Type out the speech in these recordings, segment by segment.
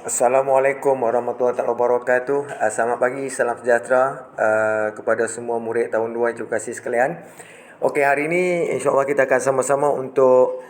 Assalamualaikum warahmatullahi wabarakatuh. Selamat pagi, salam sejahtera kepada semua murid tahun 2 edukasi sekalian. Okey, hari ini insya-Allah kita akan sama-sama untuk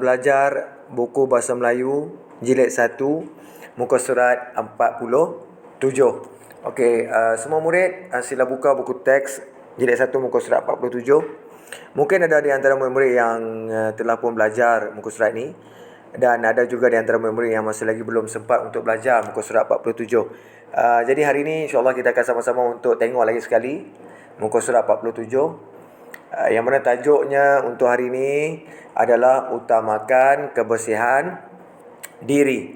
belajar buku Bahasa Melayu jilid 1 muka surat 47. Okey, semua murid sila buka buku teks jilid 1 muka surat 47. Mungkin ada di antara murid-murid yang telah pun belajar muka surat ni, dan ada juga di antara murid-murid yang masih lagi belum sempat untuk belajar muka surat 47. Jadi hari ini insya-Allah kita akan sama-sama untuk tengok lagi sekali muka surat 47. Yang mana tajuknya untuk hari ini adalah utamakan kebersihan diri.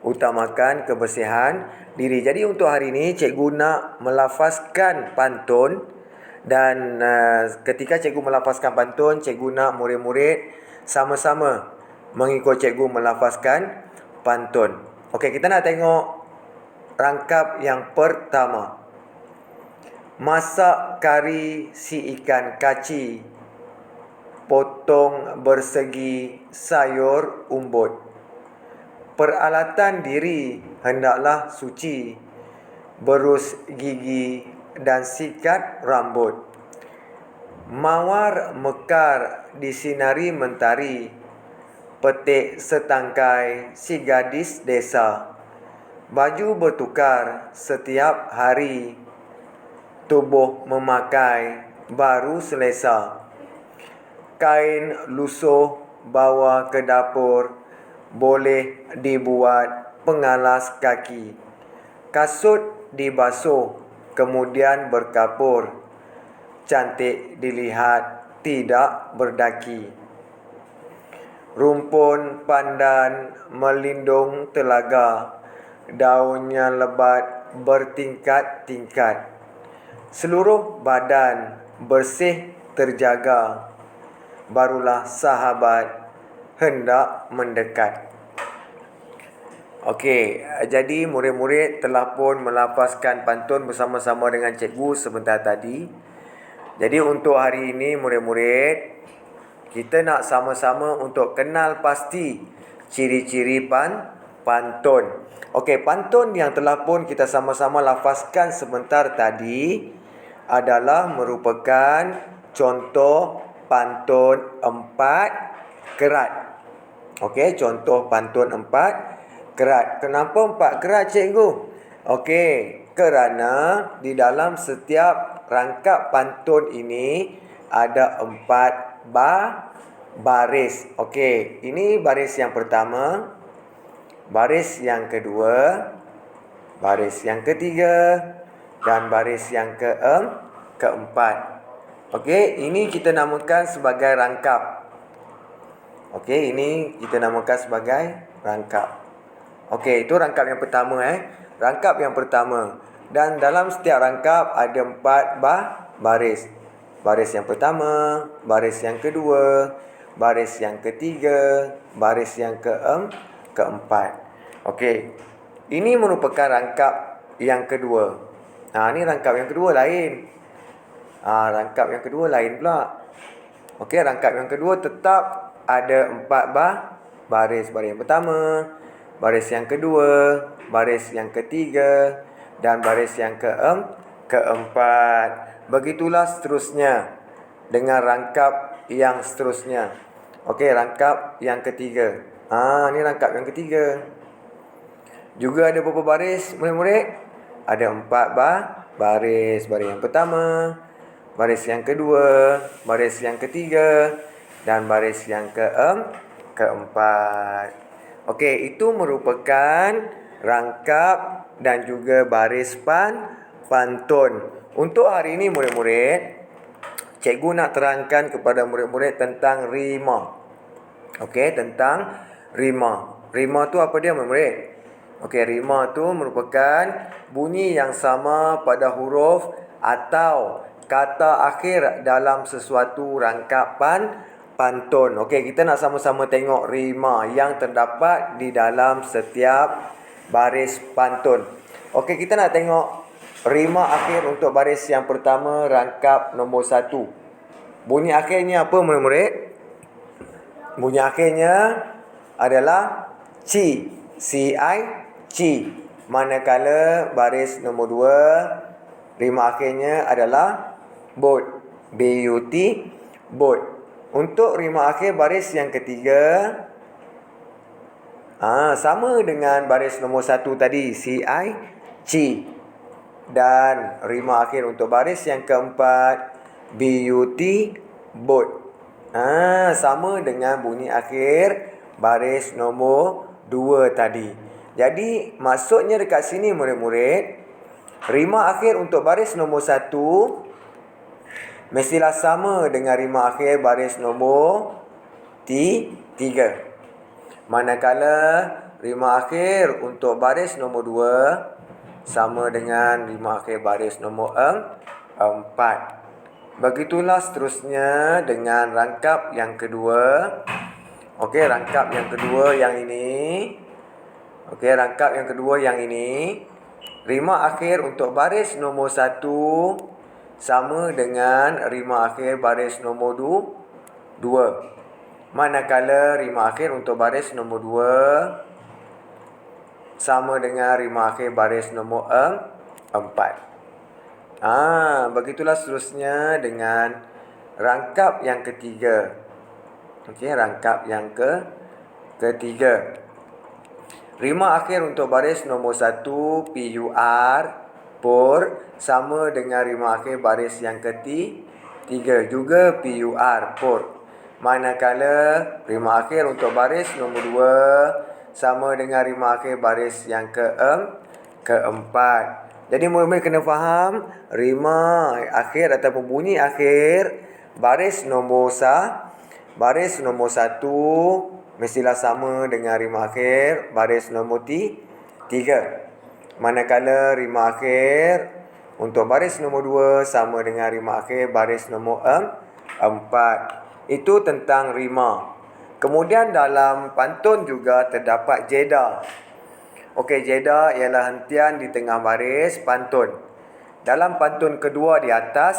Utamakan kebersihan diri. Jadi untuk hari ini cikgu nak melafazkan pantun, dan ketika cikgu melafazkan pantun, cikgu nak murid-murid sama-sama mengikut cikgu melafazkan pantun. Okey, kita nak tengok rangkap yang pertama. Masak kari si ikan kaci, potong bersegi sayur umbut. Peralatan diri hendaklah suci, berus gigi dan sikat rambut. Mawar mekar disinari mentari, petik setangkai si gadis desa. Baju bertukar setiap hari, tubuh memakai baru selesa. Kain lusuh bawa ke dapur, boleh dibuat pengalas kaki. Kasut dibasuh kemudian berkapur, cantik dilihat tidak berdaki. Rumpun pandan melindung telaga, daunnya lebat bertingkat-tingkat. Seluruh badan bersih terjaga, barulah sahabat hendak mendekat. Okey, jadi murid-murid telah pun melafazkan pantun bersama-sama dengan cikgu sebentar tadi. Jadi untuk hari ini murid-murid, kita nak sama-sama untuk kenal pasti ciri-ciri pantun. Okey, pantun yang telah pun kita sama-sama lafazkan sebentar tadi adalah merupakan contoh pantun 4 kerat. Okey, contoh pantun 4 kerat. Kenapa 4 kerat, cikgu? Okey, kerana di dalam setiap rangkap pantun ini ada 4 baris. Okey, ini baris yang pertama, baris yang kedua, baris yang ketiga, dan baris yang keempat. Okey, ini kita namakan sebagai rangkap. Okey, ini kita namakan sebagai rangkap. Okey, itu rangkap yang pertama Rangkap yang pertama. Dan dalam setiap rangkap ada 4 baris. Baris yang pertama, baris yang kedua, baris yang ketiga, baris yang keempat. Okey. Ini merupakan rangkap yang kedua. Ini rangkap yang kedua lain. Rangkap yang kedua lain pula. Okey, rangkap yang kedua tetap ada 4 baris. Baris yang pertama, baris yang kedua, baris yang ketiga, dan baris yang keempat. Begitulah seterusnya dengan rangkap yang seterusnya. Okey, rangkap yang ketiga. Ni rangkap yang ketiga. Juga ada berapa baris, murid-murid? Ada 4 baris. Baris yang pertama, baris yang kedua, baris yang ketiga, dan baris yang keempat. Okey, itu merupakan rangkap dan juga baris pantun. Untuk hari ini murid-murid, cikgu nak terangkan kepada murid-murid tentang rima. Okey, tentang rima. Rima tu apa dia murid-murid? Okey, rima tu merupakan bunyi yang sama pada huruf atau kata akhir dalam sesuatu rangkapan pantun. Okey, kita nak sama-sama tengok rima yang terdapat di dalam setiap baris pantun. Okey, kita nak tengok rima akhir untuk baris yang pertama, rangkap nombor 1. Bunyi akhirnya apa murid-murid? Bunyi akhirnya adalah ci. C-I ci. Manakala baris nombor 2 rima akhirnya adalah bot. BUT, bot. Untuk rima akhir baris yang ketiga, sama dengan baris nombor 1 tadi, CI, ci. Dan rima akhir untuk baris yang keempat, BUT, bot. Sama dengan bunyi akhir baris nombor 2 tadi. Jadi maksudnya dekat sini murid-murid, rima akhir untuk baris nombor 1 mestilah sama dengan rima akhir baris nombor 3. Manakala rima akhir untuk baris nombor 2 sama dengan rima akhir baris nombor 4. Begitulah seterusnya dengan rangkap yang kedua. Okey, rangkap yang kedua yang ini. Rangkap yang kedua yang ini. Rima akhir untuk baris nombor 1 sama dengan rima akhir baris nombor 2. Manakala rima akhir untuk baris nombor 2 sama dengan rima akhir baris nombor 4. Begitulah seterusnya dengan rangkap yang ketiga. Rangkap yang ketiga. Rima akhir untuk baris nombor 1 PUR, PUR, sama dengan rima akhir baris yang ketiga juga PUR, PUR. Manakala rima akhir untuk baris nombor 2 sama dengan rima akhir baris yang keempat. Jadi murid-murid kena faham rima akhir ataupun bunyi akhir baris nombor 1 mestilah sama dengan rima akhir baris nombor 3. Manakala rima akhir untuk baris nombor 2 sama dengan rima akhir baris nombor 4. Itu tentang rima. Kemudian dalam pantun juga terdapat jeda. Jeda ialah hentian di tengah baris pantun. Dalam pantun kedua di atas,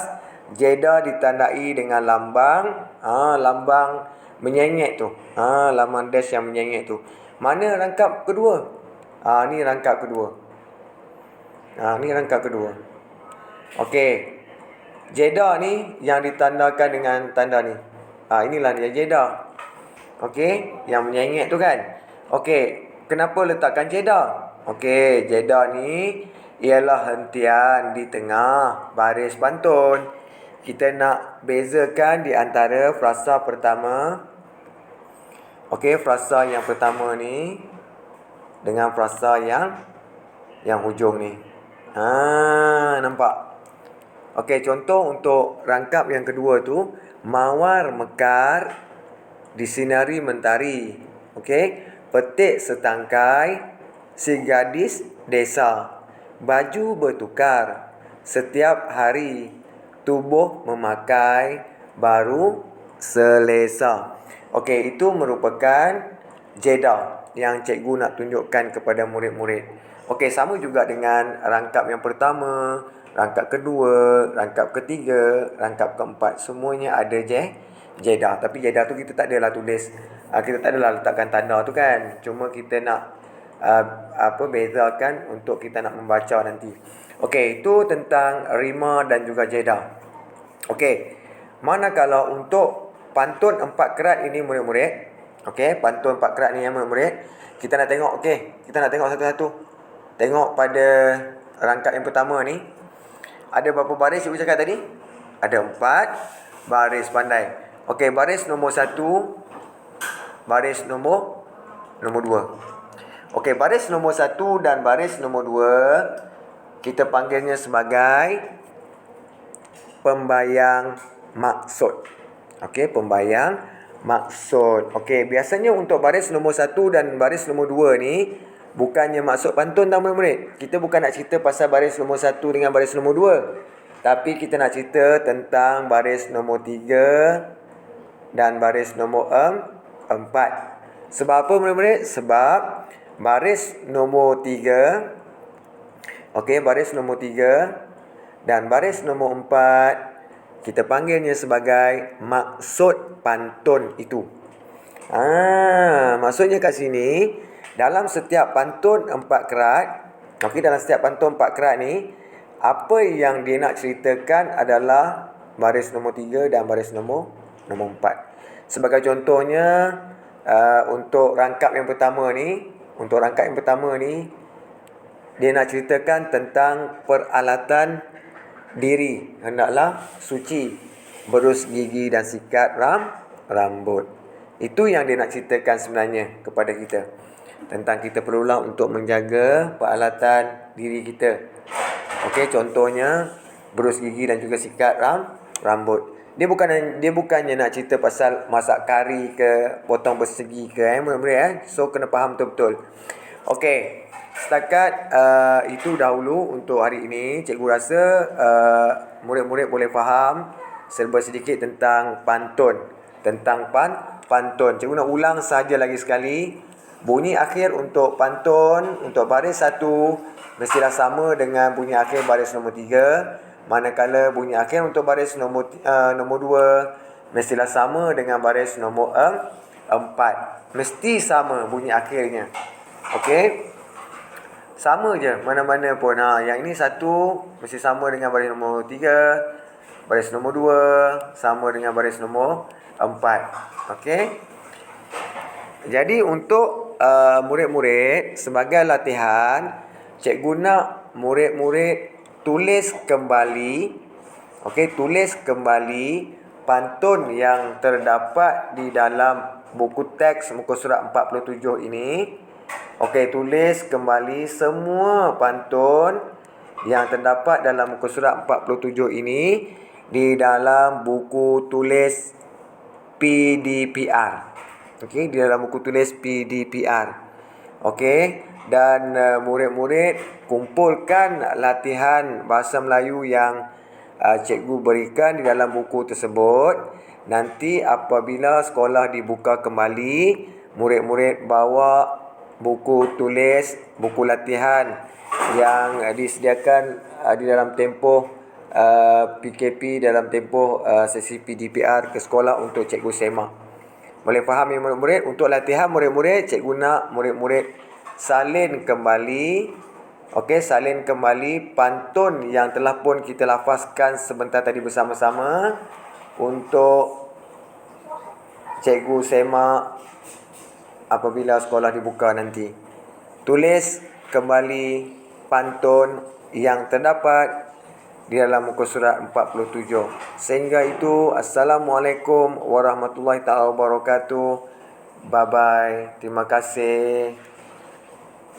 jeda ditandai dengan lambang menyengit tu. Lambang dash yang menyengit tu. Mana rangkap kedua? Ni rangkap kedua. Ni rangkap kedua. Okey. Jeda ni yang ditandakan dengan tanda ni. Inilah dia jeda. Okey, yang menyengit tu kan. Okey, kenapa letakkan jeda? Okey, jeda ni ialah hentian di tengah baris pantun. Kita nak bezakan di antara frasa pertama. Frasa yang pertama ni dengan frasa yang hujung ni. Nampak? Contoh untuk rangkap yang kedua tu, mawar mekar disinari mentari. Petik setangkai si gadis desa. Baju bertukar setiap hari. Tubuh memakai baru selesa. Itu merupakan jeda yang cikgu nak tunjukkan kepada murid-murid. Sama juga dengan rangkap yang pertama, rangkap kedua, rangkap ketiga, rangkap keempat. Semuanya ada jeda. Tapi jeda tu kita tak adalah tulis. Kita tak adalah letakkan tanda tu kan. Cuma kita nak bezakan untuk kita nak membaca nanti. Itu tentang rima dan juga jeda. Manakala untuk pantun 4 kerat ini murid-murid. Pantun 4 kerat ni ya murid-murid. Kita nak tengok kita nak tengok satu-satu. Tengok pada rangkap yang pertama ni. Ada berapa baris cikgu cakap tadi? Ada 4 baris, pandai. Baris nombor 1, baris nombor 2. Baris nombor 1 dan baris nombor 2 kita panggilnya sebagai pembayang maksud. Pembayang maksud. Biasanya untuk baris nombor 1 dan baris nombor 2 ni bukannya maksud pantun tau murid-murid. Kita bukan nak cerita pasal baris nombor 1 dengan baris nombor 2. Tapi kita nak cerita tentang baris nombor 3 dan baris nombor 4. Sebab apa murid-murid? Sebab baris nombor 3 baris nombor 3 dan baris nombor 4 kita panggilnya sebagai maksud pantun itu. Maksudnya kat sini dalam setiap pantun 4 kerat, dalam setiap pantun 4 kerat ni, apa yang dia nak ceritakan adalah baris nombor 3 dan baris nombor 4. Sebagai contohnya, untuk rangkap yang pertama ni, dia nak ceritakan tentang peralatan diri hendaklah suci, berus gigi dan sikat rambut. Itu yang dia nak ceritakan sebenarnya kepada kita, tentang kita perlulah untuk menjaga peralatan diri kita. Okey, contohnya berus gigi dan juga sikat rambut. Dia bukannya nak cerita pasal masak kari ke, potong persegi ke, murid-murid. So kena faham betul-betul. Okey, setakat itu dahulu untuk hari ini. Cikgu rasa murid-murid boleh faham serba sedikit tentang pantun. Pantun. Cikgu nak ulang saja lagi sekali. Bunyi akhir untuk pantun, untuk baris 1 mestilah sama dengan bunyi akhir baris nombor 3. Manakala bunyi akhir untuk baris nombor 2 mestilah sama dengan baris nombor 4. Mesti sama bunyi akhirnya. Okey. Sama je mana-mana pun. Yang ini 1 mesti sama dengan baris nombor 3. Baris nombor 2 sama dengan baris nombor 4. Okey. Jadi untuk murid-murid, sebagai latihan, cikgu nak murid-murid tulis kembali pantun yang terdapat di dalam buku teks muka surat 47 ini. Okey, tulis kembali semua pantun yang terdapat dalam muka surat 47 ini di dalam buku tulis PDPR. Okey, di dalam buku tulis PDPR. Okey, dan murid-murid kumpulkan latihan bahasa Melayu yang cikgu berikan di dalam buku tersebut. Nanti apabila sekolah dibuka kembali, murid-murid bawa buku tulis, buku latihan yang disediakan di dalam tempoh PKP, dalam tempoh sesi PDPR ke sekolah untuk cikgu semak. Boleh faham ya murid-murid? Untuk latihan murid-murid, cikgu nak murid-murid salin kembali. Okey, salin kembali pantun yang telah pun kita lafazkan sebentar tadi bersama-sama untuk cikgu semak apabila sekolah dibuka nanti. Tulis kembali pantun yang terdapat di dalam muka surat 47. Sehingga itu, Assalamualaikum warahmatullahi taala wabarakatuh. Bye bye. Terima kasih.